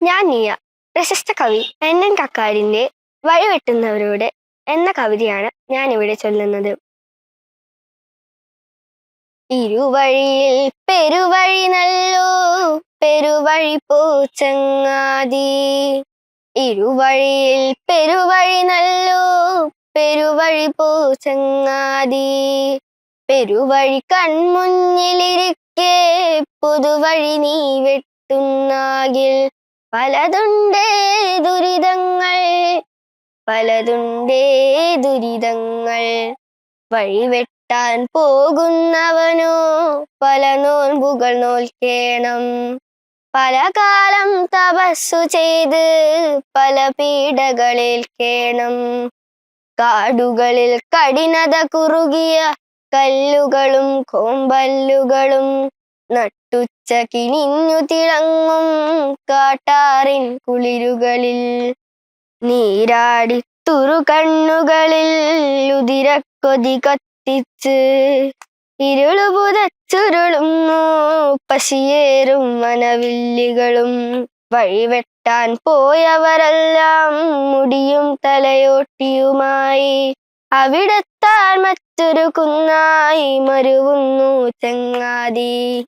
ഞാൻ നീയ. പ്രശസ്ത കവി NN കക്കാടിന്റെ വഴിവെട്ടുന്നവരോട് എന്ന കവിതയാണ് ഞാൻ ഇവിടെ ചൊല്ലുന്നത്. ഇരുവഴിയിൽ പെരുവഴി നല്ലോ പെരുവഴി പോച്ചങ്ങാതി. ഇരുവഴിയിൽ പെരുവഴി നല്ലോ പെരുവഴി പോച്ചങ്ങാതി. പെരുവഴി കൺമുന്നിലിരിക്കെ പുതുവഴി നീ വെട്ടുന്നാകിൽ പലതുണ്ടേ ദുരിതങ്ങൾ പലതുണ്ടേ ദുരിതങ്ങൾ. വഴിവെട്ടാൻ പോകുന്നവനോ പല നോൻപുകൾ നോൽക്കേണം. പല കാലം തപസ്സു ചെയ്ത് പല പീഡകളേൽക്കേണം. കാടുകളിൽ കഠിനത കുറുകിയ കല്ലുകളും കോമ്പല്ലുകളും നട്ടുച്ച കിണിഞ്ഞു തിളങ്ങും കാട്ടാറിൻ കുളിരുകളിൽ നീരാടി തുറുകണ്ണുകളിൽ ഉതിരക്കൊതി കത്തിച്ച് ഇരുളു പുതച്ചുരുളുന്നു പശിയേറും മനവില്ലികളും. വഴിവെട്ടാൻ പോയവരെല്ലാം മുടിയും തലയോട്ടിയുമായി അവിടെത്താൻ മറ്റൊരു കുന്നായി മരുവുന്നു ചങ്ങാതി.